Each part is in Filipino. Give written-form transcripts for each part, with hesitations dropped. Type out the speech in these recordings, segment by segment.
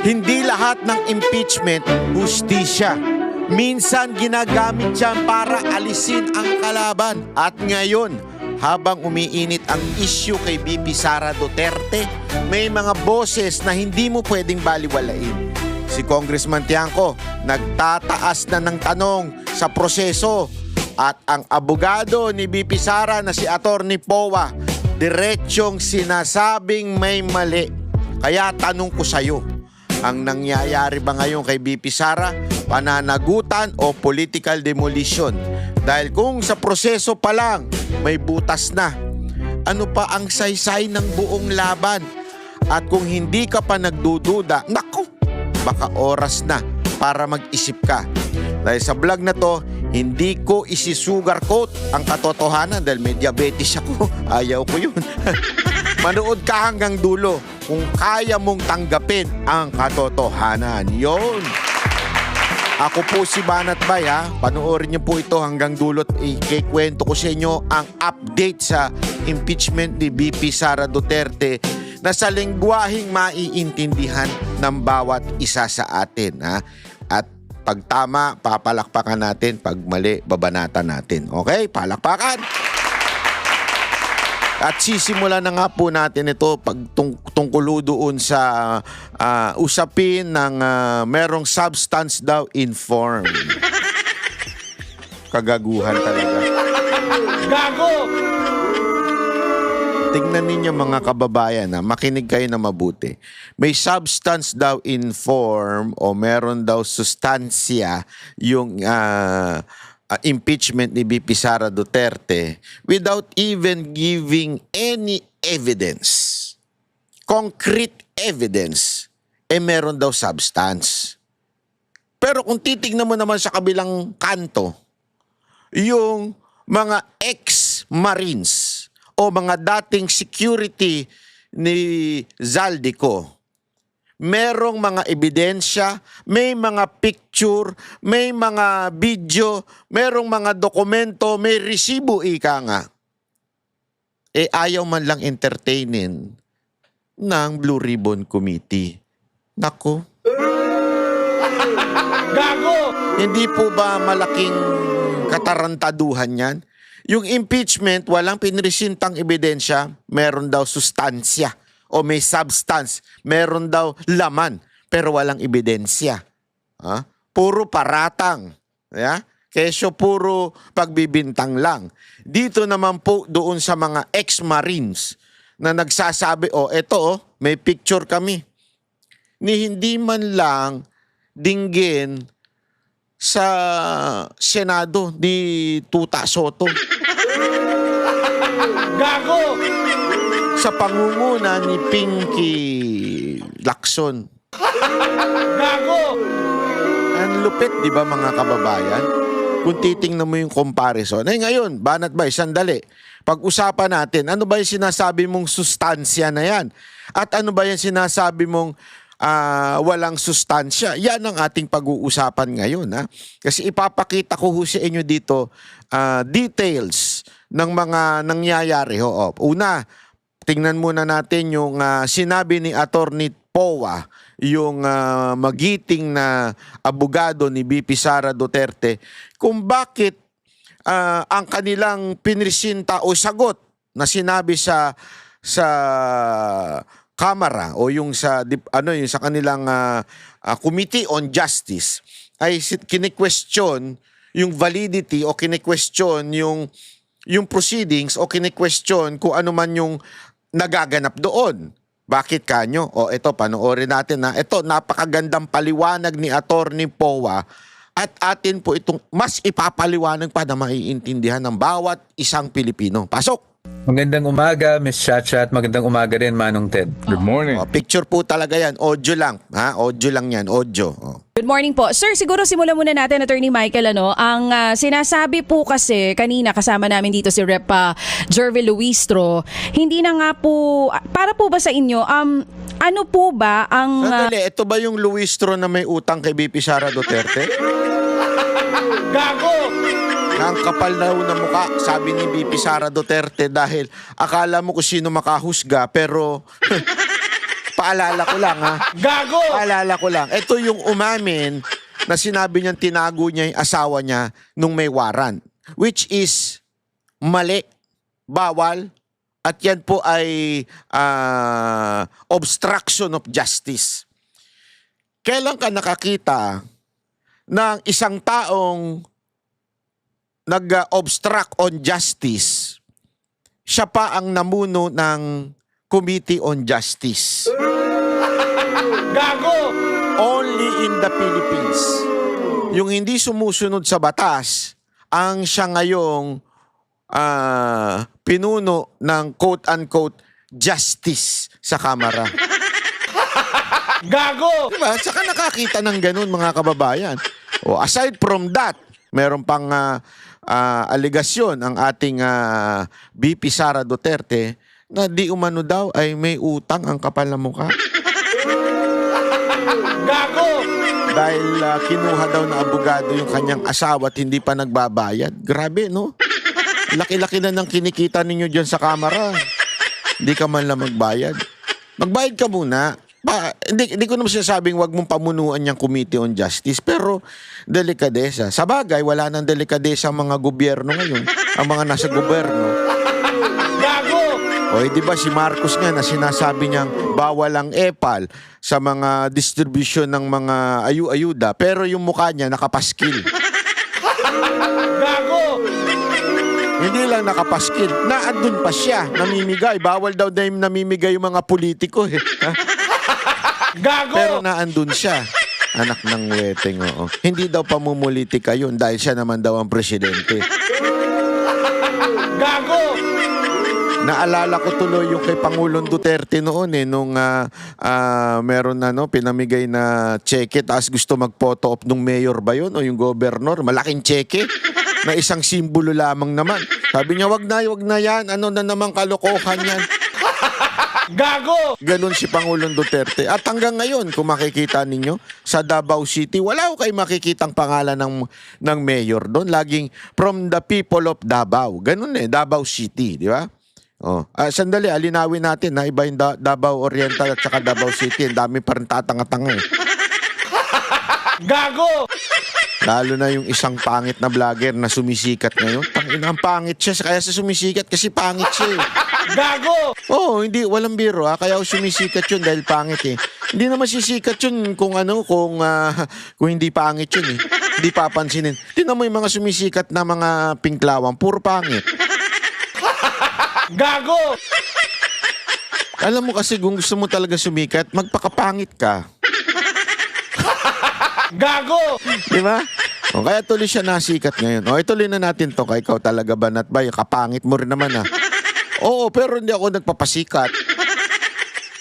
Hindi lahat ng impeachment hustisya. Minsan ginagamit yan para alisin ang kalaban. At ngayon, habang umiinit ang issue kay BP Sara Duterte, may mga boses na hindi mo pwedeng baliwalain. Si Congressman Tiangco nagtataas na ng tanong sa proseso at ang abogado ni BP Sara na si Atty. Powa diretsyong sinasabing may mali. Kaya tanong ko sa'yo, ang nangyayari ba ngayon kay BP Sara, pananagutan o political demolition? Dahil kung sa proseso pa lang may butas na, ano pa ang saysay ng buong laban? At kung hindi ka pa nagdududa, naku, baka oras na para mag-isip ka. Dahil sa vlog na to, hindi ko isi-sugarcoat ang katotohanan dahil may diabetes ako. Ayaw ko yun. Manood ka hanggang dulo kung kaya mong tanggapin ang katotohanan. Yon. Ako po si Banat Bay, ha. Panoorin niyo po ito hanggang dulo at ikikwento ko sa inyo ang update sa impeachment ni BP Sara Duterte na sa lengguwaheng maiintindihan ng bawat isa sa atin, ha. At pag tama, papalakpakan natin. Pag mali, babanatan natin. Okay? Palakpakan! At sisimula na nga po natin ito tungkol doon sa usapin ng merong substance daw in form. Kagaguhan talaga. Gago! Tingnan ninyo mga kababayan, makinig kayo na mabuti. May substance daw in form o meron daw sustansya yung impeachment ni BP Sara Duterte without even giving any evidence. Concrete evidence. Meron daw substance. Pero kung titignan mo naman sa kabilang kanto, yung mga ex-Marines o mga dating security ni Zaldico, merong mga ebidensya, may mga picture, may mga video, merong mga dokumento, may resibo, ika nga. Ayaw man lang entertainin ng Blue Ribbon Committee. Nako. Gago! Hindi po ba malaking katarantaduhan yan? Yung impeachment, walang pinresintang ebidensya, meron daw sustansya o may substance, meron daw laman, pero walang ebidensya. Puro paratang. Kesyo puro pagbibintang lang. Dito naman po doon sa mga ex-Marines na nagsasabi, eto, may picture kami. Ni hindi man lang dinggin sa Senado ni Tuta Soto. Gago! Sa pangunguna ni Pinky Lacson. Gago! Ang lupit, di ba mga kababayan? Kung titingnan mo yung comparison. Ngayon, Banat Bay, sandali. Pag-usapan natin, ano ba yung sinasabi mong sustansya na yan? At ano ba yung sinasabi mong walang sustansya? Yan ang ating pag-uusapan ngayon. Kasi ipapakita ko sa inyo dito details ng mga nangyayari. Una, tingnan muna natin yung sinabi ni Atty. Powa, yung magiting na abogado ni BP Sara Duterte, kung bakit ang kanilang pinresinta o sagot na sinabi sa Kamara o yung sa yung sa kanilang Committee on Justice ay kini-question yung validity o kini-question yung proceedings o kini-question kung ano man yung nagaganap doon. Bakit kanyo? Ito, panoorin natin na. Ito, napakagandang paliwanag ni Atty. Powa at atin po itong mas ipapaliwanag pa na maiintindihan ng bawat isang Pilipino. Pasok! Magandang umaga, Miss Chacha, at magandang umaga rin, Manong Ted. Good morning. Picture po talaga yan. Audio lang. Audio lang yan. Audio. Good morning po. Sir, siguro simulan muna natin, Attorney Michael, ang sinasabi po kasi kanina kasama namin dito si Rep. Jervy Luistro, hindi na nga po, para po ba sa inyo, ano po ba ang... Sandali, ito ba yung Luistro na may utang kay BP Sara Duterte? Gago! Ang kapal na mukha, sabi ni BP Sara Duterte, dahil akala mo kung sino makahusga, pero paalala ko lang ha. Gago! Paalala ko lang. Ito yung umamin na sinabi niyang tinago niya yung asawa niya nung may warrant. Which is mali, bawal, at yan po ay obstruction of justice. Kailan ka nakakita ng isang taong nag-obstruct on justice, siya pa ang namuno ng Committee on Justice? Gago! Only in the Philippines. Yung hindi sumusunod sa batas, ang siya ngayong pinuno ng quote-unquote justice sa Kamara. Gago! Diba? Saka nakakita ng ganun, mga kababayan. O, aside from that, meron pang aligasyon ang ating VP Sara Duterte na di umano daw ay may utang ang kapal na mukha. Gago! Dahil kinuha daw na abogado yung kanyang asawa at hindi pa nagbabayad. Grabe, no? Laki-laki na ng kinikita ninyo dyan sa Kamara. Hindi ka man lang magbayad. Magbayad ka muna. Hindi ko naman sinasabing wag mong pamunuan yung Committee on Justice, pero delikadesa. Sa bagay, wala nang delikadesa ang mga gobyerno ngayon. Ang mga nasa gobyerno. Gago! O, di ba si Marcos nga na sinasabi niyang bawal ang EPAL sa mga distribution ng mga ayuda, pero yung mukha niya nakapaskil. Gago! Hindi lang nakapaskil, naandun pa siya, namimigay. Bawal daw na yung namimigay yung mga politiko. Gago! Pero naandun siya. Anak ng weteng, oo. Hindi daw pamumulitika yun dahil siya naman daw ang presidente. Gago! Naalala ko tuloy yung kay Pangulong Duterte noon nung meron na pinamigay na cheque tapos gusto mag-photo op nung mayor ba yun o yung governor, malaking cheque na isang simbolo lamang naman. Sabi niya, wag na yan, ano na naman kalokohan yan. Gago! Ganon si Pangulong Duterte. At hanggang ngayon, kung makikita ninyo, sa Davao City, wala ko kayo makikitang pangalan ng mayor doon. Laging from the people of Davao. Ganon Davao City, di ba? Oh. Sandali, alinawin natin na iba yung Davao Oriental at saka Davao City. Ang dami pa rin tatanga-tanga Gago! Lalo na yung isang pangit na vlogger na sumisikat ngayon. Ang pangit siya, kaya siya sumisikat kasi pangit siya Gago! hindi, walang biro kaya sumisikat yun dahil pangit Hindi naman sisikat yun kung hindi pangit yun Hindi papansinin. Tingnan mo yung mga sumisikat na mga pinklawang, puro pangit. Gago! Alam mo kasi kung gusto mo talaga sumikat, magpakapangit ka. Gago! Di ba? Kaya tuloy siya nasikat ngayon. Ituloy na natin to. Kaya ikaw talaga ba, Natbay? Kapangit mo rin naman Oo, pero hindi ako nagpapasikat.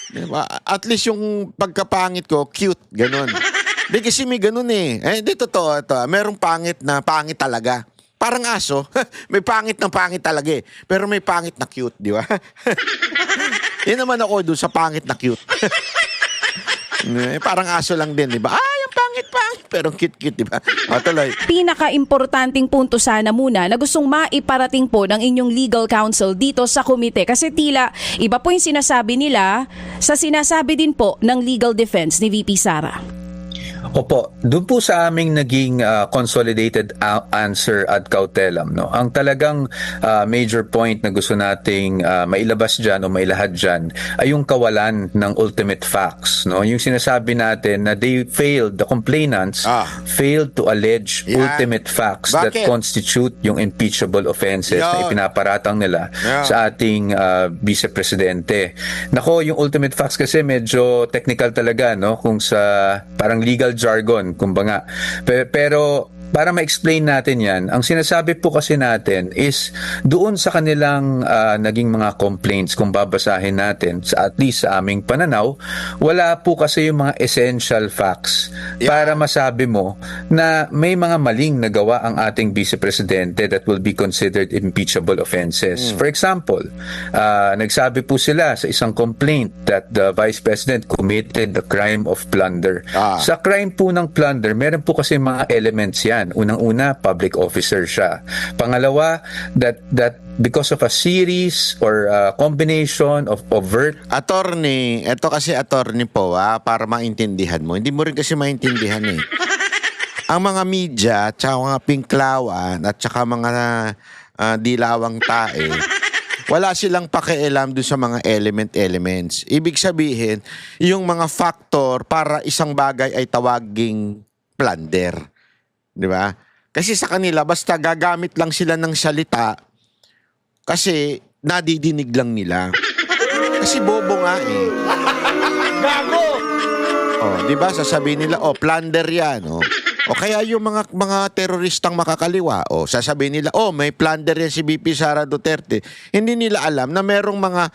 Diba? At least yung pagkapangit ko, cute. Ganon. Di kasi may ganon dito to. Merong pangit na pangit talaga. Parang aso. May pangit na pangit talaga Pero may pangit na cute, di ba? Yan naman ako doon sa pangit na cute. Parang aso lang din, di ba? Yung pangit-pangit, pero cute-cute, di ba? Tuloy. Pinaka-importanting punto sana muna na gustong maiparating po ng inyong legal counsel dito sa komite. Kasi tila, iba po yung sinasabi nila sa sinasabi din po ng legal defense ni VP Sara. Opo, doon po sa aming naging consolidated answer ad cautelam, no. Ang talagang major point na gusto nating mailabas diyan o mailahad diyan ay yung kawalan ng ultimate facts, no. Yung sinasabi natin na the complainants failed to allege ultimate facts that constitute yung impeachable offenses na ipinaparatang nila sa ating vice presidente. Nako, yung ultimate facts kasi medyo technical talaga, no, kung sa parang legal jargon, kumbaga. Pero para ma-explain natin yan, ang sinasabi po kasi natin is doon sa kanilang naging mga complaints, kung babasahin natin, at least sa aming pananaw, wala po kasi yung mga essential facts para masabi mo na may mga maling nagawa ang ating vice presidente that will be considered impeachable offenses. For example, nagsabi po sila sa isang complaint that the vice president committed the crime of plunder. Sa crime po ng plunder, meron po kasi mga elements yan. yan. Unang-una, public officer siya. Pangalawa, that because of a series or a combination of overt Attorney, eto kasi attorney po para maintindihan mo. Hindi mo rin kasi maintindihan eh. Ang mga media, tsaka mga pinklawan, at tsaka mga dilawang tae, wala silang pakialam dun sa mga elements. Ibig sabihin, yung mga factor para isang bagay ay tawaging plunder. Di ba? Kasi sa kanila, basta gagamit lang sila ng salita kasi nadidinig lang nila. Kasi bobo nga eh. Gago! Oh, 'di ba? Sasabihin nila, "Oh, plunder 'yan." Oh. O kaya yung mga teroristang makakaliwa, sasabihin nila, "Oh, may plunder 'yan si VP Sara Duterte." Hindi nila alam na merong mga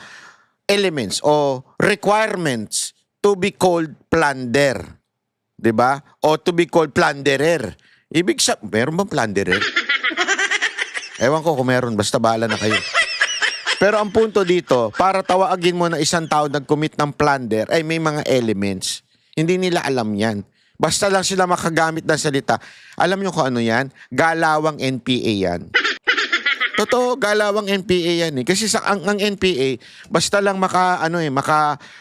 elements o requirements to be called plunder. 'Di ba? O to be called plunderer. Ibig sabihin, meron bang plunderer? Ewan ko kung meron, basta bahala na kayo. Pero ang punto dito, para tawagin mo na isang tao nag-commit ng plunder, ay may mga elements. Hindi nila alam yan. Basta lang sila makagamit ng salita. Alam nyo kung ano yan? Galawang NPA yan. Totoo, galawang NPA yan eh. Kasi ang NPA, basta lang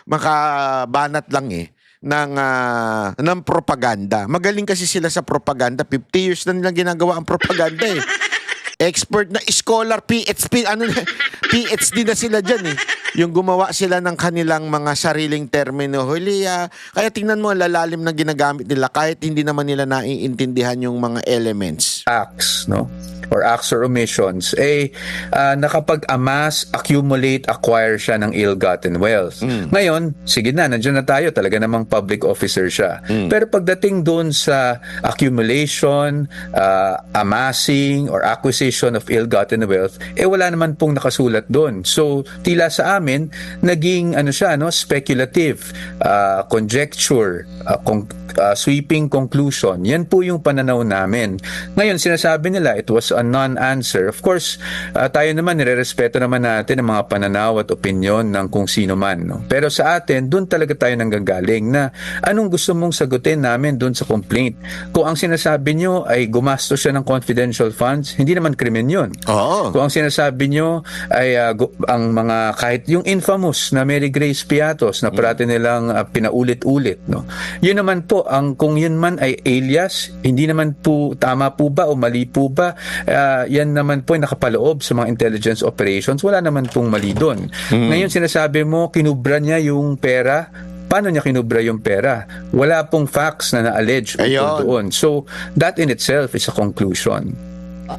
makabanat lang eh ng propaganda. Magaling kasi sila sa propaganda. 50 years na nilang ginagawa ang propaganda eh. Expert na scholar, PhD na sila dyan eh. Yung gumawa sila ng kanilang mga sariling terminolohiya. Kaya tingnan mo, lalalim na ginagamit nila kahit hindi naman nila naiintindihan yung mga elements. acts, no? Or acts or omissions, nakapag-amass, accumulate, acquire siya ng ill-gotten wealth. Ngayon, sige na, nandiyan na tayo, talaga namang public officer siya. Pero pagdating doon sa accumulation, amassing, or acquisition of ill-gotten wealth, wala naman pong nakasulat doon. So, tila sa amin, naging speculative, conjecture, sweeping conclusion. Yan po yung pananaw namin. Ngayon, sinasabi nila, it was a non-answer. Of course, tayo naman, nirerespeto naman natin ang mga pananaw at opinyon ng kung sino man. No? Pero sa atin, doon talaga tayo nanggagaling na anong gusto mong sagutin namin doon sa complaint. Kung ang sinasabi nyo ay gumastos siya ng confidential funds, hindi naman krimen yun. Oo. Kung ang sinasabi nyo ay ang mga, kahit yung infamous na Mary Grace Piatos na parati nilang pinaulit-ulit. No? Yun naman po, kung yun man ay alias, hindi naman po tama po ba o mali po ba, yan naman po ay nakapaloob sa mga intelligence operations, wala naman pong mali doon. Ngayon sinasabi mo, kinubra niya yung pera. Paano niya kinubra yung pera? Wala pong facts na na-allege doon. So, that in itself is a conclusion.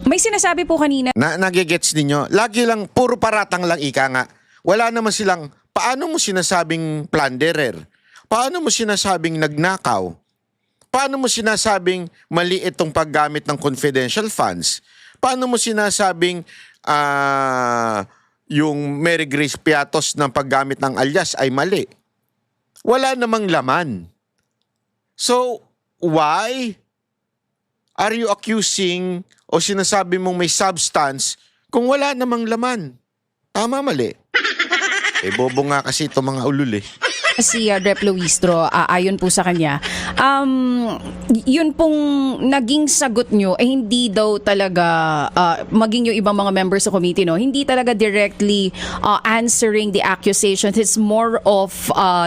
May sinasabi po kanina. Nagigets ninyo? Lagi lang, puro paratang lang ika nga. Wala naman silang, paano mo sinasabing plunderer? Paano mo sinasabing nagnakaw? Paano mo sinasabing mali itong paggamit ng confidential funds? Paano mo sinasabing yung Mary Grace Piatos ng paggamit ng alias ay mali? Wala namang laman. So, why are you accusing o sinasabi mong may substance kung wala namang laman? Tama, mali. Bobo nga kasi itong mga ulul eh. Si Rep. Luistro, ayon po sa kanya, yun pong naging sagot nyo, hindi daw talaga, maging yung ibang mga members sa committee, no, hindi talaga directly answering the accusations. It's more of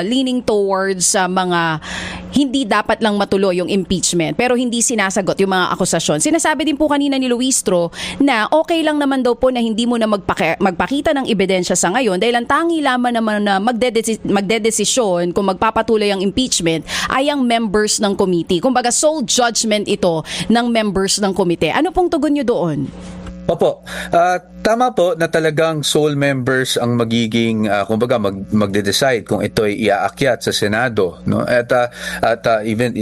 leaning towards mga hindi dapat lang matuloy yung impeachment, pero hindi sinasagot yung mga akusasyon. Sinasabi din po kanina ni Luistro na okay lang naman daw po na hindi mo na magpakita ng ebidensya sa ngayon dahil ang tangi lamang naman na magdedesisyon kung magpapatuloy ang impeachment ay ang members ng committee. Kumbaga sole judgment ito ng members ng komite. Ano pong tugon nyo doon? Opo. Tama po na talagang sole members ang magiging kumbaga magde-decide kung ito ay iaakyat sa Senado, no? At even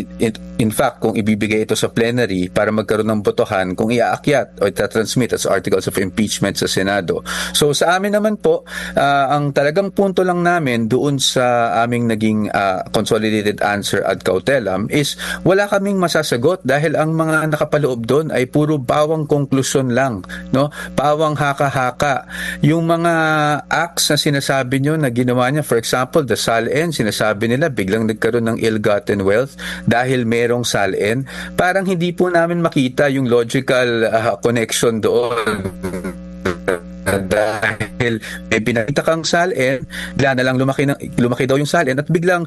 in fact kung ibibigay ito sa plenary para magkaroon ng botohan kung iaakyat o itatransmit as articles of impeachment sa Senado. So sa amin naman po, ang talagang punto lang namin doon sa aming naging consolidated answer ad cautelam is wala kaming masasagot dahil ang mga nakapaloob doon ay puro bawang konklusyon lang no? Pawang haka-haka. Yung mga acts na sinasabi nyo na ginawa niya, for example, the SALN, sinasabi nila biglang nagkaroon ng ill-gotten wealth dahil merong SALN. Parang hindi po namin makita yung logical connection doon. Dahil may pinakita kang SALN, bigla na lang lumaki daw yung SALN at biglang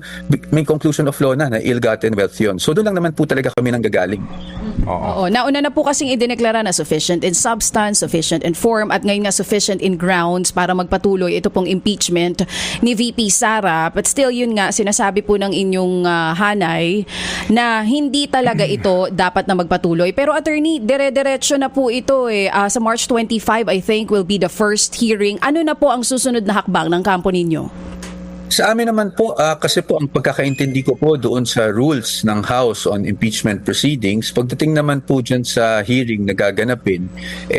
may conclusion of law na ill-gotten wealth yun. So doon lang naman po talaga kami nanggagaling. Oo. Nauna na po kasing idineklara na sufficient in substance, sufficient in form, at ngayon nga sufficient in grounds para magpatuloy ito pong impeachment ni VP Sara. But still, yun nga, sinasabi po ng inyong hanay na hindi talaga ito dapat na magpatuloy. Pero attorney, dire-diretso na po ito sa March 25, I think, will be the first hearing. Ano na po ang susunod na hakbang ng kampo ninyo? Sa amin naman po, kasi po ang pagkakaintindi ko po doon sa rules ng House on impeachment proceedings, pagdating naman po dyan sa hearing na gaganapin,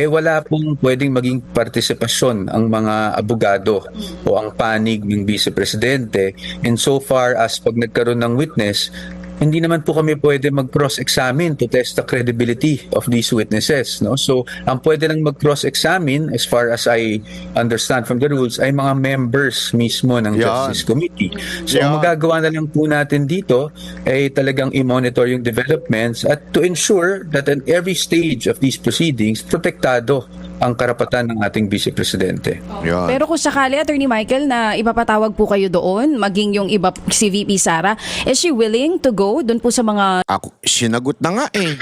wala pong pwedeng maging partisipasyon ang mga abogado o ang panig ng Vice Presidente insofar as pag nagkaroon ng witness, hindi naman po kami pwede mag-cross-examine to test the credibility of these witnesses, no? So, ang pwede lang mag-cross-examine as far as I understand from the rules ay mga members mismo ng Justice Committee. So, ang magagawa na lang po natin dito ay talagang i-monitor yung developments at to ensure that at every stage of these proceedings, protektado ang karapatan ng ating Vice Presidente. Yan. Pero kung sakali, Attorney Michael, na ipapatawag po kayo doon, maging yung iba, si VP Sara, is she willing to go doon po sa mga... Ako, sinagot na nga eh.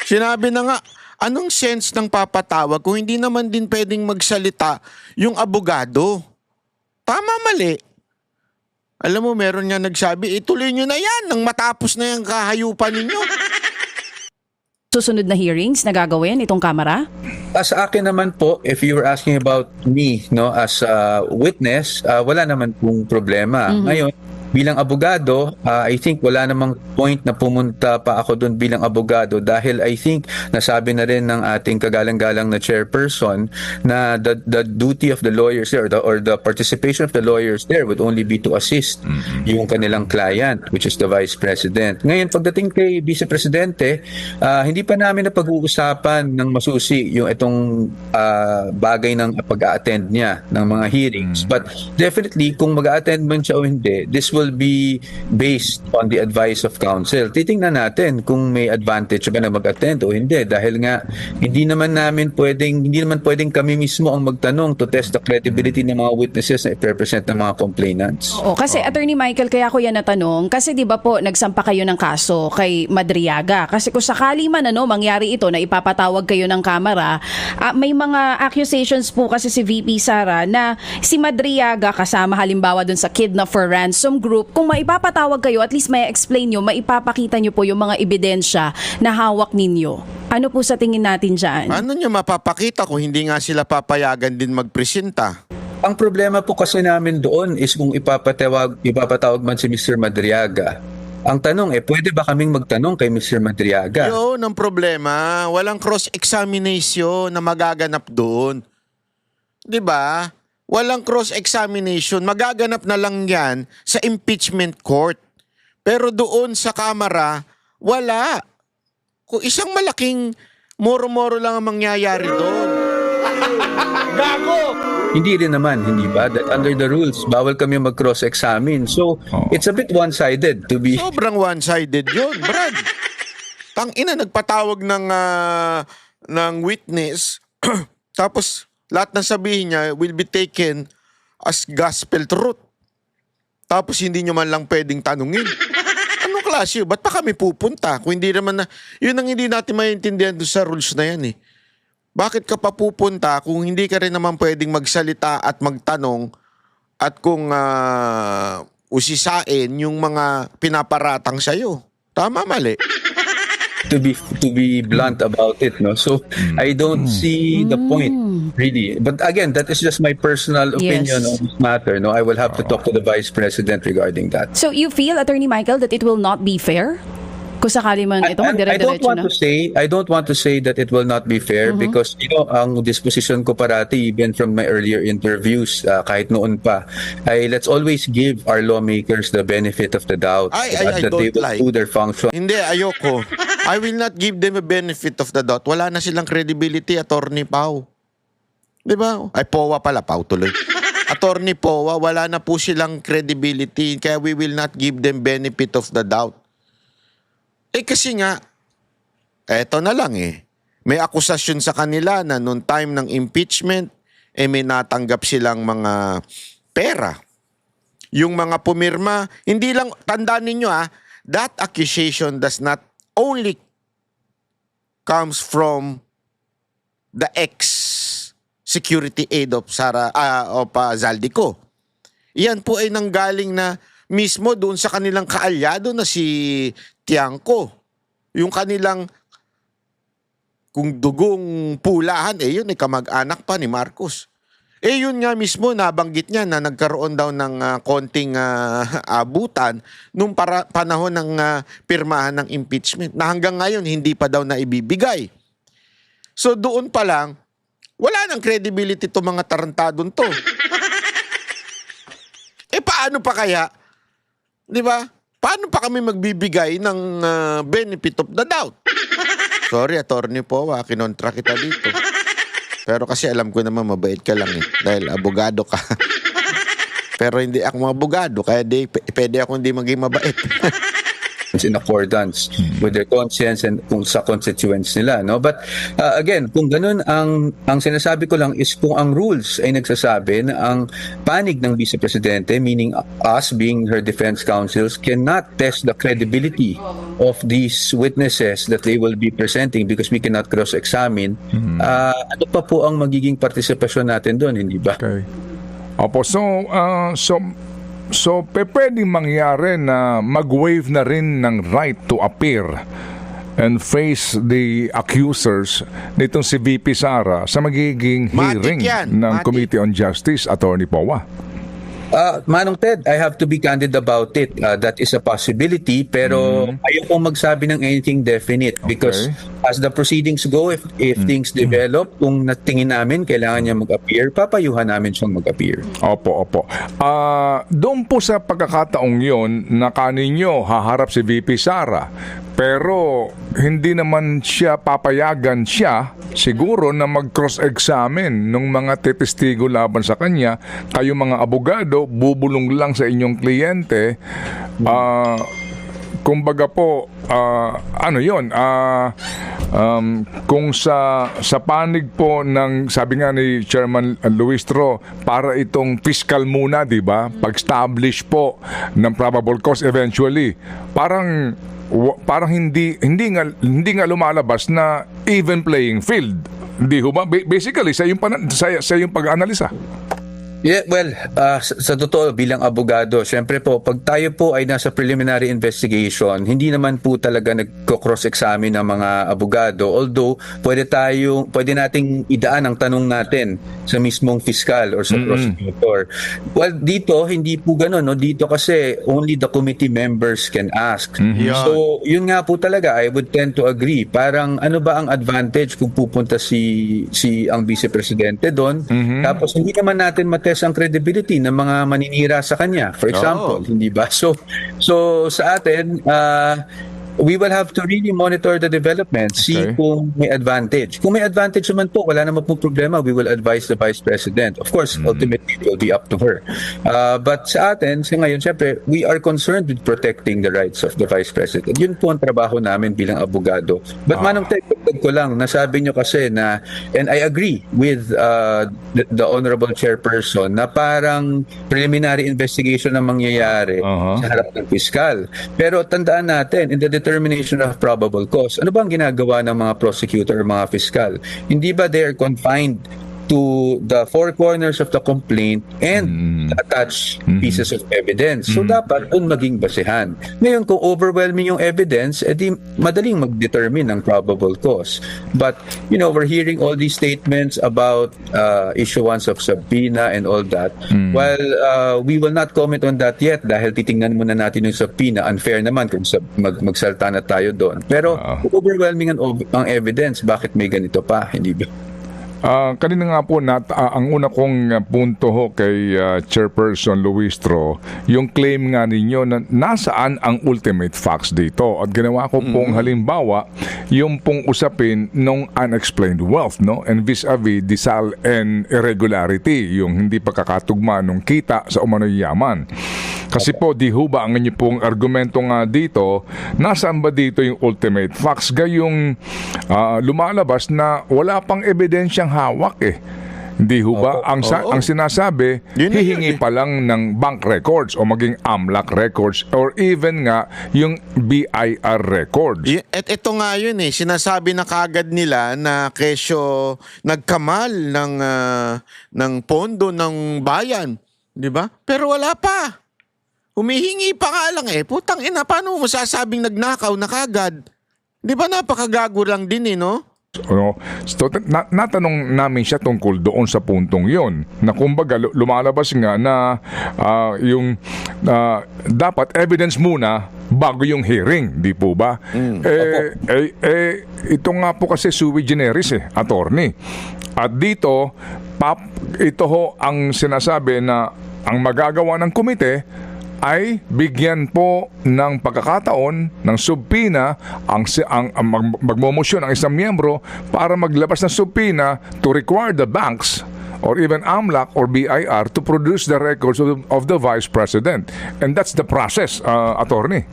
Sinabi na nga, anong sense ng papatawag kung hindi naman din pwedeng magsalita yung abogado? Tama, mali. Alam mo, meron nga nagsabi, ituloy nyo na yan nang matapos na yung kahayupan ninyo. susunod na hearings na gagawin itong Kamara? Sa akin naman po, if you were asking about me, no, as a witness, wala naman pong problema. Ngayon, bilang abogado, I think wala namang point na pumunta pa ako doon bilang abogado dahil I think nasabi na rin ng ating kagalang-galang na chairperson na the duty of the lawyers there or the participation of the lawyers there would only be to assist yung kanilang client, which is the Vice President. Ngayon, pagdating kay Vice Presidente, hindi pa namin na pag-uusapan ng masusi yung itong bagay ng pag-a-attend niya ng mga hearings. But definitely, kung mag-a-attend man siya o hindi, this will be based on the advice of counsel. Titingnan natin kung may advantage ba na mag-attend o hindi dahil nga hindi naman pwedeng kami mismo ang magtanong to test the credibility ng mga witnesses na i-represent ng mga complainants. Oo, kasi Attorney Michael, kaya ko yan natanong kasi 'di ba po nagsampa kayo ng kaso kay Madriaga. Kasi kung sakali man mangyari ito na ipapatawag kayo ng Kamara, may mga accusations po kasi si VP Sara na si Madriaga kasama halimbawa dun sa kidnap for ransom group, kung maipapatawag kayo, at least may explain nyo, maipapakita nyo po yung mga ebidensya na hawak ninyo. Ano po sa tingin natin dyan? Ano nyo mapapakita kung hindi nga sila papayagan din magpresenta? Ang problema po kasi namin doon is kung ipapatawag man si Mr. Madriaga. Ang tanong pwede ba kaming magtanong kay Mr. Madriaga? Yun ang problema. Walang cross-examination na magaganap doon. 'Di ba? Walang cross-examination. Magaganap na lang yan sa impeachment court. Pero doon sa Kamara, wala. Kung isang malaking moro-moro lang ang mangyayari doon. Gago! Hindi rin naman, hindi ba? That under the rules, bawal kami mag-cross-examine. So, it's a bit one-sided to be... Sobrang one-sided yun, Brad. Tangina, nagpatawag ng witness, tapos lahat ng sabihin niya will be taken as gospel truth. Tapos hindi nyo man lang pwedeng tanungin. Anong klase yun? Ba't pa kami pupunta? Kung hindi naman na... Yun ang hindi natin maintindihan doon sa rules na yan eh. Bakit ka pa pupunta kung hindi ka rin naman pwedeng magsalita at magtanong at kung usisain yung mga pinaparatang sa'yo? Tama, mali? to be blunt about it, no? So I don't see the point really, but again, that is just my personal opinion on this matter, no? I will have to talk to the Vice President regarding that. So you feel, Attorney Michael, that it will not be fair? Kung sakali man ito, magdire-diretso na. I don't want to say that it will not be fair because ang disposition ko parati even from my earlier interviews kahit noon pa ay let's always give our lawmakers the benefit of the doubt I that they don't will like. do their function. Hindi, ayoko. I will not give them a benefit of the doubt. Wala na silang credibility, Attorney Pau. Di ba? Ay, POA pala, Pau tuloy. Attorney POA, wala na po silang credibility, kaya we will not give them benefit of the doubt. Eh kasi nga, eto na lang eh. May akusasyon sa kanila na noong time ng impeachment, may natanggap silang mga pera. Yung mga pumirma, hindi lang, tandaan ninyo that accusation does not only comes from the ex-security aide of Zaldico. Iyan po ay nanggaling na mismo doon sa kanilang kaalyado na si Tiangco. Yung kanilang kung dugong pulahan, yun ay kamag-anak pa ni Marcos. Yun nga mismo, nabanggit niya na nagkaroon daw ng konting abutan nung panahon ng pirmahan ng impeachment na hanggang ngayon hindi pa daw naibibigay. So doon pa lang, wala nang credibility to mga tarantadon to. Paano pa kaya? Di ba? Paano pa kami magbibigay ng benefit of the doubt? Sorry, Attorney POA, kinontra kita dito. Pero kasi alam ko naman mabait ka lang dahil abogado ka. Pero hindi ako abogado, kaya pwede ako hindi maging mabait. In accordance with their conscience and kung sa constituents nila, no? But again, kung ganun ang sinasabi ko lang is kung ang rules ay nagsasabi na ang panig ng Vice Presidente, meaning us being her defense counsels, cannot test the credibility of these witnesses that they will be presenting because we cannot cross-examine, ano pa po ang magiging partisipasyon natin doon, hindi ba? Okay. Opo, so pwedeng mangyari na mag-waive na rin ng right to appear and face the accusers nitong si VP Sara sa magiging hearing ng Committee on Justice, Attorney POA. Manong Ted, I have to be candid about it. That is a possibility, pero ayoko magsabi ng anything definite because as the proceedings go, if things develop, kung natingin namin kailangan niya mag-appear, papayuhan namin siyang mag-appear. Opo. Doon po sa pagkakataong yon na kaninyo haharap si VP Sara, pero hindi naman siya papayagan siguro na mag-cross-examine ng mga testigo laban sa kanya. Kayo mga abogado, bubulong lang sa inyong kliyente. Kumbaga po, kung sa panig po ng, sabi nga ni Chairman Luistro, para itong fiscal muna, di ba? Pag-establish po ng probable cause eventually, parang hindi nga lumalabas na even playing field. Di ba? Basically, sa yung pag-analisa. Yeah, well, sa totoo bilang abogado, syempre po, pag tayo po ay nasa preliminary investigation, hindi naman po talaga nagko-cross-examine ng mga abogado. Although, pwede nating idaan ang tanong natin sa mismong fiscal or sa prosecutor. Well, dito, hindi po ganun. No? Dito kasi, only the committee members can ask. So, yun nga po talaga, I would tend to agree. Parang, ano ba ang advantage kung pupunta si ang Vice Presidente doon? Tapos, hindi naman natin test ang credibility ng mga maninira sa kanya, for example, hindi ba? So sa atin, we will have to really monitor the development, see kung may advantage. Kung may advantage naman po, wala naman po problema, we will advise the Vice President. Of course, ultimately, it will be up to her. But sa atin, sa ngayon, syempre, we are concerned with protecting the rights of the Vice President. Yun po ang trabaho namin bilang abogado. But Manong Ted, ko lang, nasabi nyo kasi na, and I agree with the Honorable Chairperson, na parang preliminary investigation ang mangyayari sa harap ng piskal. Pero tandaan natin, in the determination of probable cause, ano ba ang ginagawa ng mga prosecutor o mga fiskal? Hindi ba they are confined to the four corners of the complaint and attach pieces of evidence? So dapat doon maging basehan. Ngayon, kung overwhelming yung evidence, edi madaling mag-determine ng probable cause. But, we're hearing all these statements about issuance of subpoena and all that. While we will not comment on that yet dahil titingnan muna natin yung subpoena. Unfair naman kung magsalta na tayo doon. Pero overwhelming ang evidence, bakit may ganito pa? Hindi ba? Kanina nga po, ang una kong punto ho kay Chairperson Luistro, yung claim nga ninyo na nasaan ang ultimate facts dito. At ginawa ko pong halimbawa, yung pong usapin ng unexplained wealth, no? And vis-a-vis disal and irregularity, yung hindi pagkakatugma ng kita sa umano'y yaman. Kasi po, di ho ba ang inyo pong argumento nga dito, nasaan ba dito yung ultimate facts? Gayong lumalabas na wala pang ebidensyang hawak eh. Hindi ho ba? Ang sinasabi, Yun na hihingi yun eh. pa lang ng bank records o maging AMLAC records or even nga yung BIR records. At ito nga yun eh, sinasabi na kagad nila na kesyo nagkamal ng pondo ng bayan, di ba? Pero wala pa. Humihingi pa nga lang eh. Putang ina, paano mo masasabing nagnakaw na kagad? Di ba napakagago lang din eh, no? Ano, so, natanong namin siya tungkol doon sa puntong yon na kumbaga lumalabas nga na dapat evidence muna bago yung hearing, di po ba? Ito nga po kasi sui generis attorney. At dito, ito ho ang sinasabi na ang magagawa ng komite ay bigyan po ng pagkakataon ng subpina ang magmomosyon ang isang miyembro para maglabas ng subpina to require the banks or even AMLAC or BIR to produce the records of the Vice President. And that's the process, attorney.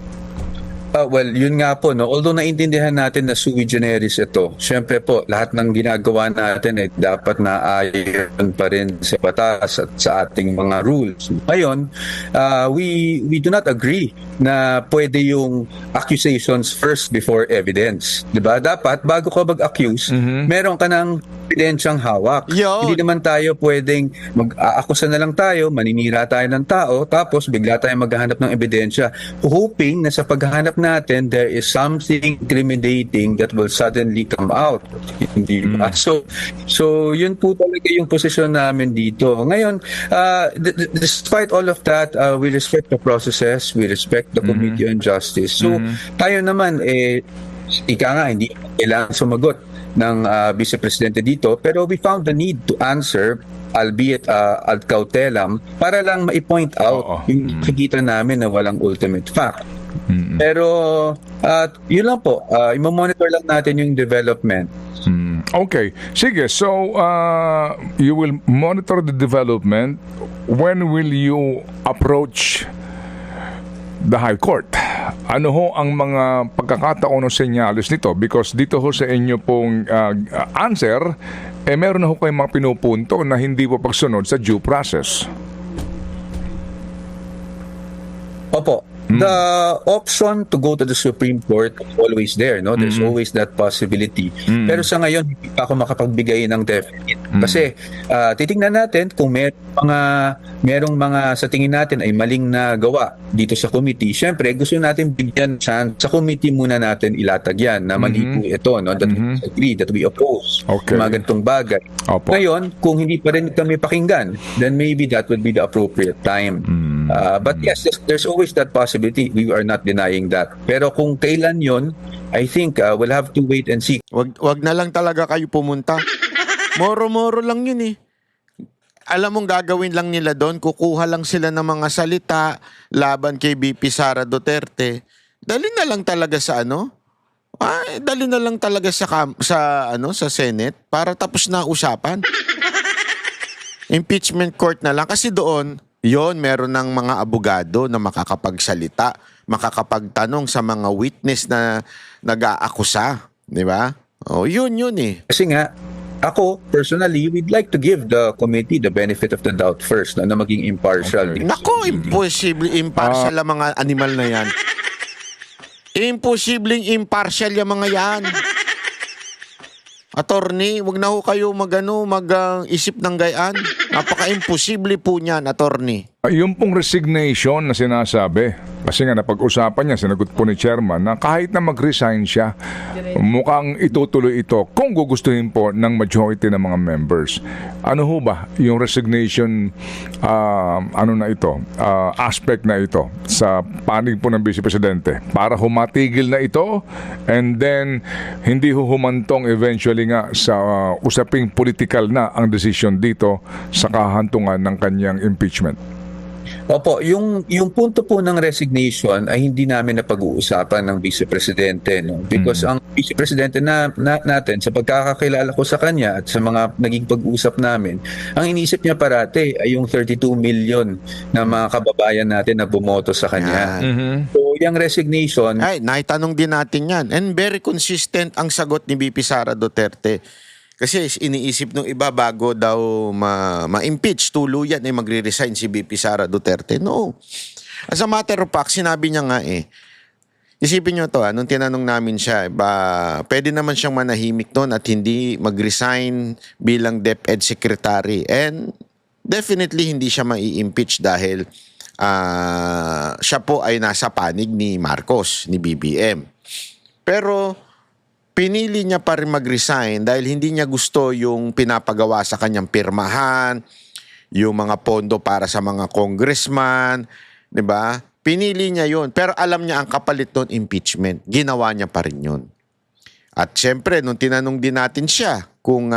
Well, yun nga po, no? Although naintindihan natin na sui generis ito, syempre po, lahat ng ginagawa natin dapat na ayon pa rin sa batas at sa ating mga rules. Ngayon, we do not agree na pwede yung accusations first before evidence. Diba? Dapat, bago ka mag-accuse, meron ka ng ebidensyang hawak. Yo. Hindi naman tayo pwedeng mag-aakusa na lang tayo, maninira tayo ng tao, tapos bigla tayo maghahanap ng ebidensya, hoping na sa paghahanap natin, there is something incriminating that will suddenly come out. Hindi ba? So yun po talaga yung posisyon namin dito. Ngayon, despite all of that, we respect the processes, we respect the Committee on Justice. So tayo naman, ika nga, hindi kailangan sumagot ng Vice Presidente dito, pero we found the need to answer, albeit ad cautelam, para lang ma-point out yung nakikita namin na walang ultimate fact. Pero yun lang po, i-monitor lang natin yung development. Okay. Sige, so you will monitor the development. When will you approach the High Court? Ano ho ang mga pagkakataon o senyalis nito? Because dito ho sa inyo pong answer, meron na ho kayong mga pinupunto na hindi po pagsunod sa due process. Opo. The option to go to the Supreme Court is always there, no? There's always that possibility. Pero sa ngayon, hindi pa ako makapagbigay ng definite. Kasi titingnan natin kung merong mga sa tingin natin ay maling na gawa dito sa committee. Siyempre, gusto natin bigyan chance sa committee muna natin ilatag yan na mali po ito, no? That we disagree, that we oppose. Okay. Mga ganitong bagay. Opo. Ngayon, kung hindi pa rin kami pakinggan, then maybe that would be the appropriate time. But yes, there's always that possibility. We are not denying that. Pero kung kailan yon, I think we'll have to wait and see. Wag na lang talaga kayo pumunta. Moro-moro lang yun eh. Alam mong gagawin lang nila doon, kukuha lang sila ng mga salita laban kay VP Sara Duterte. Dali na lang talaga sa dali na lang talaga sa Senate para tapos na usapan. Impeachment court na lang kasi doon meron ng mga abogado na makakapagsalita, makakapagtanong sa mga witness na nag-aakusa, di ba? Yun eh. Kasi nga, ako, personally, we'd like to give the committee the benefit of the doubt first na maging impartial. Okay. Nako, imposible impartial ang mga animal na yan. Imposibleng impartial yung mga yan. Attorney, wag na ho kayo mag-isip ng gayaan. Napaka-imposible po niyan, attorney. Yung pong resignation na sinasabi, kasi nga napag-usapan niya, sinagot po ni Chairman, na kahit na mag-resign siya, mukhang itutuloy ito kung gugustuhin po ng majority ng mga members. Ano ho ba yung resignation aspect na ito sa panig po ng Vice Presidente para humatigil na ito and then hindi humantong eventually nga sa usaping political na ang decision dito sa kahantungan ng kanyang impeachment? Opo, yung punto po ng resignation ay hindi namin napag-uusapan ng Vice Presidente, no? Because ang Vice Presidente natin, sa pagkakakilala ko sa kanya at sa mga naging pag-usap namin, ang inisip niya parati ay yung 32 million na mga kababayan natin na bumoto sa kanya. So, yung resignation... Ay, naitanong din natin yan. And very consistent ang sagot ni VP Sara Duterte. Kasi iniisip nung iba bago daw ma-impeach, tuluyan ay magre-resign si VP Sara Duterte. No. As a matter of fact, sinabi niya nga isipin niyo to, nung tinanong namin siya, pwede naman siyang manahimik doon at hindi mag-resign bilang DepEd Secretary. And definitely hindi siya mai-impeach dahil siya po ay nasa panig ni Marcos, ni BBM. Pero pinili niya pa rin mag-resign dahil hindi niya gusto yung pinapagawa sa kanyang pirmahan, yung mga pondo para sa mga congressman, 'di ba? Pinili niya yun. Pero alam niya ang kapalit nun, impeachment. Ginawa niya pa rin yun. At syempre, nung tinanong din natin siya kung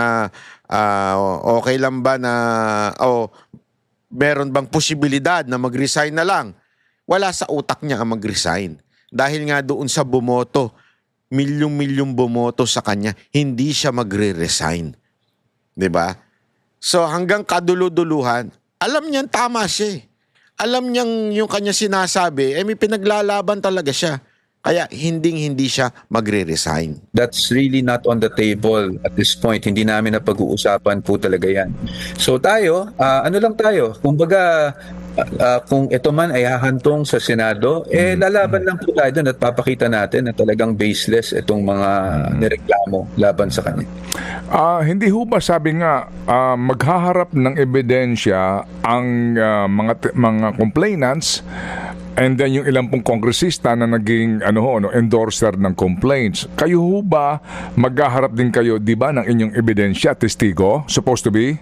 okay lang ba na meron bang posibilidad na mag-resign na lang, wala sa utak niya ang mag-resign. Dahil nga doon sa bumoto, milyong-milyong bumoto sa kanya, hindi siya magre-resign. 'Di ba? So hanggang kaduluduluhan, alam niyang tama siya. Alam niyang yung kanya sinasabi, may pinaglalaban talaga siya. Kaya hindi siya magre-resign. That's really not on the table at this point. Hindi namin napag-uusapan po talaga yan. So tayo, ano lang tayo, kumbaga, kung ito man ay hahantong sa Senado, lalaban lang po tayo doon at papakita natin na talagang baseless itong mga nireklamo laban sa kanya. Hindi ho ba sabi nga maghaharap ng ebidensya ang mga complainants and then yung ilang pong kongresista na naging endorser ng complaints. Kayo ho ba maghaharap din kayo, di ba, ng inyong ebidensya, testigo, supposed to be?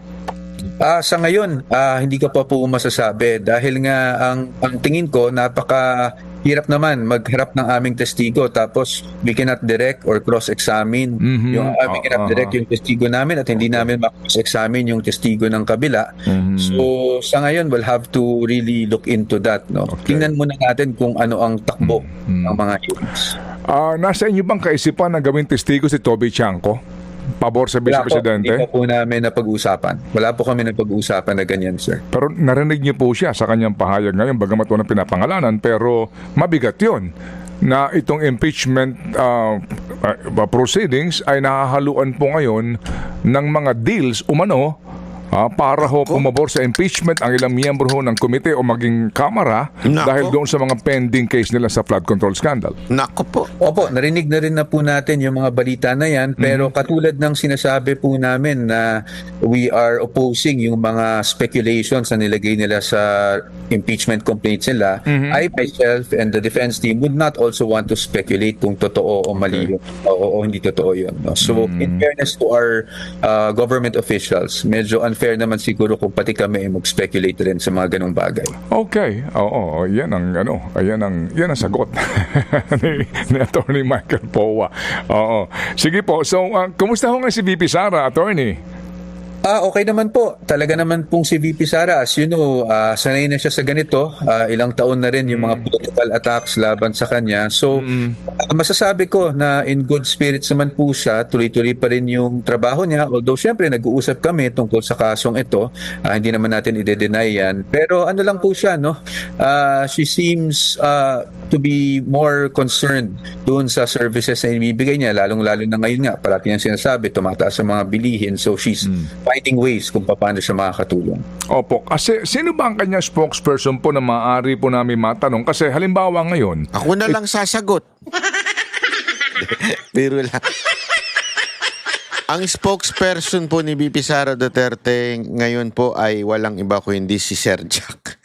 Sa ngayon, hindi ko pa po masasabi dahil nga ang tingin ko napakahirap naman magharap ng aming testigo tapos we cannot direct or cross-examine yung we cannot direct yung testigo namin at hindi namin ma-cross-examine yung testigo ng kabila. So sa ngayon we'll have to really look into that, no. Okay. Tingnan muna natin kung ano ang takbo ng mga hearings. Nasa inyo bang kaisipan na gawing testigo si Toby Chanco? Pabor sa Vice Presidente? Hindi po namin napag-uusapan. Wala po kami napag-uusapan na ganyan, sir. Pero narinig niyo po siya sa kanyang pahayag ngayon, bagamat walang pinapangalanan, pero mabigat yun na itong impeachment proceedings ay nahahaluan po ngayon ng mga deals umano para ho pumabor sa impeachment ang ilang miyembro ho ng komite o maging kamara dahil doon sa mga pending case nila sa flood control scandal. Nako po. Opo, narinig na rin na po natin yung mga balita na yan, pero katulad ng sinasabi po namin na we are opposing yung mga speculations na nilagay nila sa impeachment complaints nila, I myself and the defense team would not also want to speculate kung totoo o mali yun, o hindi totoo yun. No? So in fairness to our government officials, medyo unfair naman siguro kung pati kami mag-speculate rin sa mga ganong bagay. Okay. Oo, yan ang sagot ni Attorney Michael Powa. Oo. Sige po. So, kumusta ho nga si VP Sara, Attorney? Okay naman po. Talaga naman pong si VP Sara, as you know, sanay na siya sa ganito. Ilang taon na rin yung mga political attacks laban sa kanya. So, masasabi ko na in good spirits naman po siya. Tuloy-tuloy pa rin yung trabaho niya. Although, syempre, nag-uusap kami tungkol sa kasong ito. Hindi naman natin i-deny yan. Pero ano lang po siya, no? She seems to be more concerned doon sa services na ibibigay niya. Lalong-lalo na ngayon nga, parati niyang sinasabi, tumataas sa mga bilihin. So, she's finding ways kung paano siya makakatulong. Opo. Kasi sino ba ang kanya spokesperson po na maaari po namin matanong? Kasi halimbawa ngayon... Ako na lang sasagot. Pero lang. Ang spokesperson po ni VP Sara Duterte ngayon po ay walang iba kundi si Sir Jack.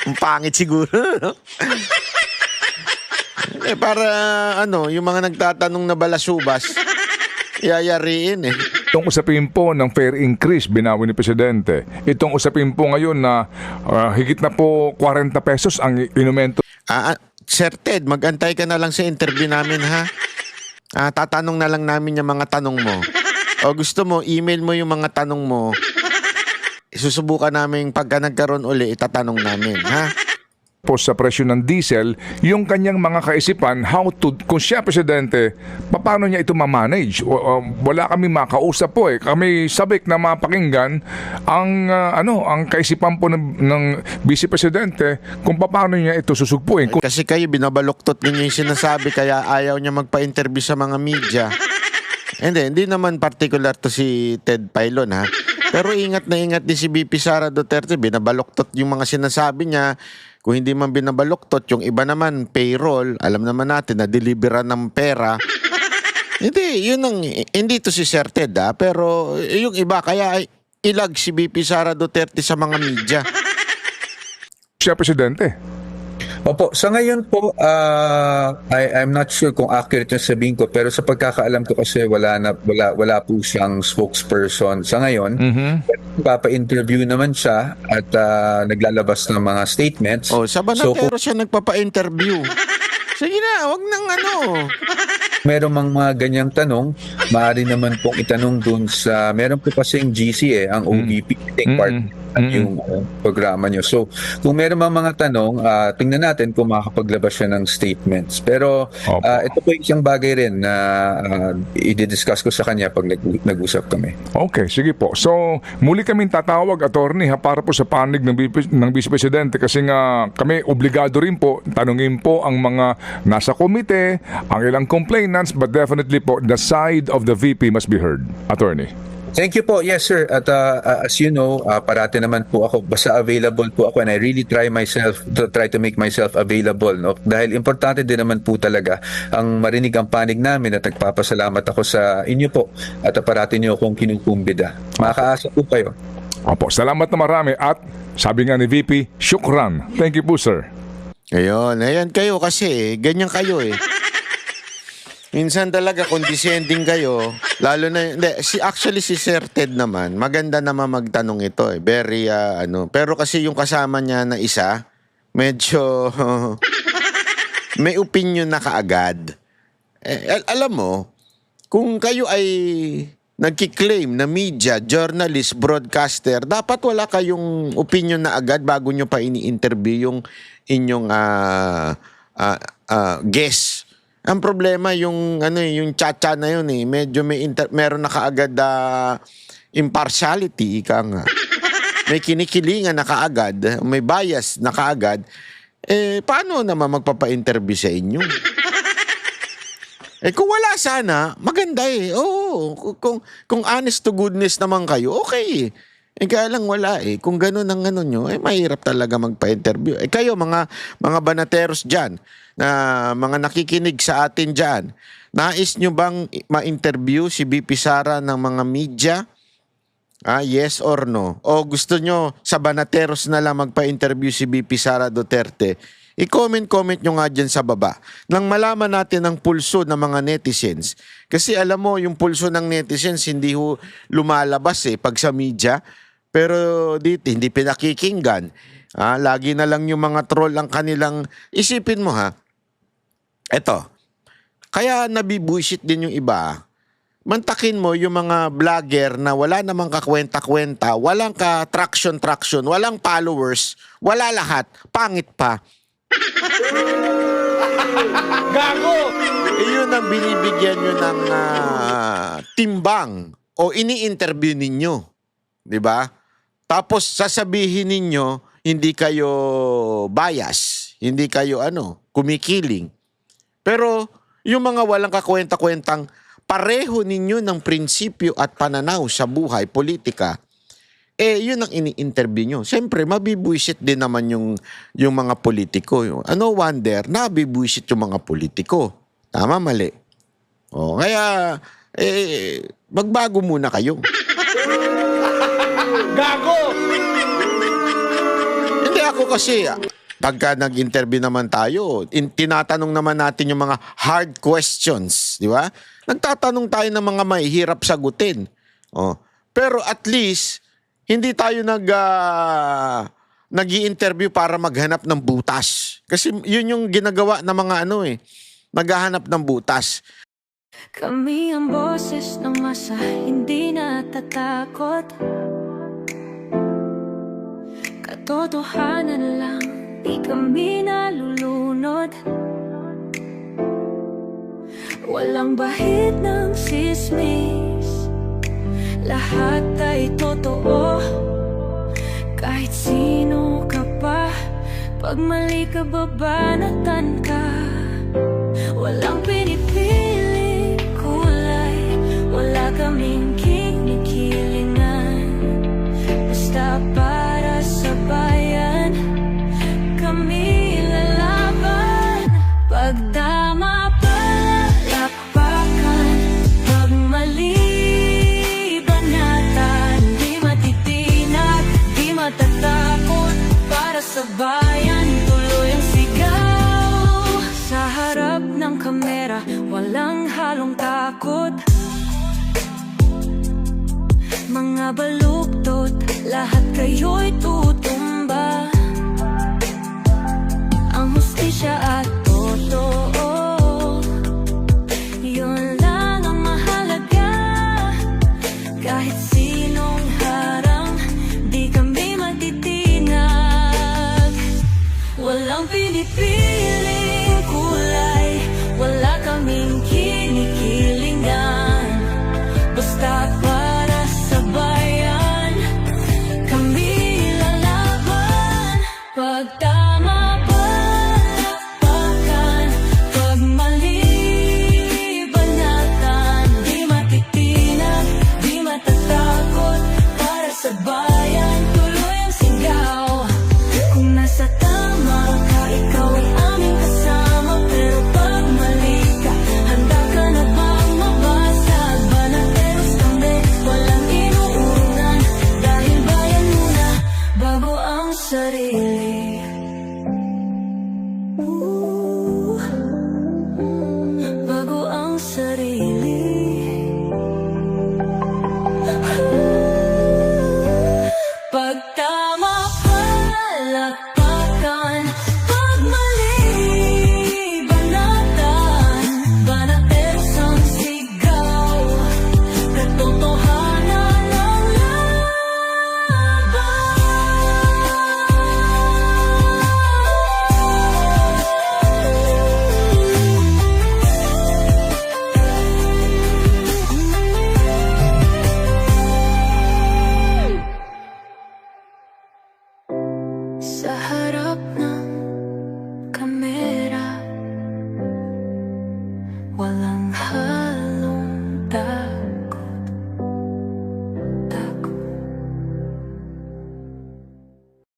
Ang pangit siguro, no? Para yung mga nagtatanong na balasubas, yayariin eh. Itong usapin po ng fare increase, binawi ni Presidente. Itong usapin po ngayon na higit na po 40 pesos ang inumento. Sir Ted, magantay ka na lang sa interview namin, ha? Tatanong na lang namin yung mga tanong mo. O gusto mo, email mo yung mga tanong mo. Susubukan namin pagka nagkaroon uli, itatanong namin, ha? Po sa presyo ng diesel, yung kanyang mga kaisipan, kung siya presidente, paano niya ito ma-manage? Wala kami makausap po eh. Kami sabik na mapakinggan ang kaisipan po ng vice presidente kung paano niya ito susugpuin. Kasi kayo, binabaluktot ninyo yung sinasabi, kaya ayaw niya magpa-interview sa mga media. Hindi naman particular to si Ted Pailon, ha? Pero ingat na ingat din si BP Sara Duterte, binabaluktot yung mga sinasabi niya. Kung hindi man binabaluktot, yung iba naman, payroll, alam naman natin na deliveran ng pera. Hindi to si Sir Ted, pero yung iba, kaya ilag si BP Sara Duterte sa mga media. Siya presidente. Opo, sa ngayon po, I'm not sure kung accurate yung sabihin ko, pero sa pagkakaalam ko kasi wala po siyang spokesperson sa ngayon. Papa-interview naman siya at naglalabas ng mga statements. Sa Banatero siya nagpapa-interview. Sige na, wag nang Meron mga ganyang tanong, maaari naman pong itanong dun sa, meron po kasing GC ang OVP, part yung programa nyo. So, kung meron mga tanong, tingnan natin kung makakapaglabas siya ng statements. Pero, ito po isang bagay rin na i-discuss ko sa kanya pag nag-usap kami. Okay, sige po. So, muli kaming tatawag, attorney, para po sa panig ng Vice Presidente kasi nga kami obligado rin po tanungin po ang mga nasa komite, ang ilang complainants, but definitely po, the side of the VP must be heard. Attorney. Thank you po. Yes, sir. At as you know, parati naman po ako, basta available po ako, and I really try to make myself available. No? Dahil importante din naman po talaga ang marinig ang panig namin at nagpapasalamat ako sa inyo po at parati niyo akong kinukumbida. Makakaasa po kayo. Opo, salamat na marami at sabi nga ni VP, syukran. Thank you po, sir. Ayan kayo kasi, ganyan kayo eh. Minsan talaga condescending kayo, lalo na actually si Sir Ted naman, maganda naman magtanong ito eh. Very pero kasi yung kasama niya na isa, medyo may opinion na kaagad. Alam mo, kung kayo ay nagki-claim na media, journalist, broadcaster, dapat wala kayong opinion na agad bago nyo pa ini-interview yung inyong guest. Ang problema yung yung chacha na yun eh, medyo meron na kaagad impartiality, ika nga. May kinikilingan na kaagad, may bias na kaagad. Paano naman magpapa-interview sa inyo? Kung wala sana, maganda eh. Kung honest to goodness naman kayo, okay. Kaya lang wala eh. Kung gano'n ang nyo, mahirap talaga magpa-interview. Kayo, mga banateros dyan, na mga nakikinig sa atin dyan, nais nyo bang ma-interview si BP Sara ng mga media? Yes or no? O gusto nyo sa banateros na lang magpa-interview si BP Sara Duterte? I-comment nyo nga dyan sa baba nang malaman natin ang pulso ng mga netizens. Kasi alam mo, yung pulso ng netizens hindi lumalabas pag sa media. Pero dito, hindi pinakikinggan. Lagi na lang yung mga troll ang kanilang... Isipin mo eto, kaya nabibuisit din yung iba. Mantakin mo yung mga vlogger na wala namang kakwenta-kwenta, walang ka-traction, walang followers, wala lahat, pangit pa. Gago! Yun ang binibigyan nyo ng timbang o ini-interview ninyo. Diba? Tapos sasabihin ninyo, hindi kayo bias, hindi kayo kumikiling. Pero yung mga walang kakwenta-kwentang pareho ninyo ng prinsipyo at pananaw sa buhay, politika, yun ang ini-interview nyo. Siyempre, mabibuisit din naman yung mga politiko. No wonder, nabibuisit yung mga politiko. Tama, mali. Kaya, magbago muna kayo. Gago! Ako kasi, pagka nag-interview naman tayo, tinatanong naman natin yung mga hard questions, di ba? Nagtatanong tayo ng mga mahihirap sagutin. Oh. Pero at least, hindi tayo nag-i-interview para maghanap ng butas. Kasi yun yung ginagawa ng mga naghahanap ng butas. Kami ang boses ng masa, hindi natatakot. Katotohanan lang, di kami nalulunod. Walang bahid ng sismis, lahat ay totoo. Kahit sino ka pa, pag mali ka babanatan ka. Walang pinipili kulay, wala kaming kinikilingan. Basta para sa bayan, kami lalaban. Pagdama palakpakan, pag mali banatan, di matitinag, di matatakot. Para sa bayan, tuloy ang sigaw. Sa harap ng kamera, walang halong takot. Mga baluktot, lahat kayo'y tutumba.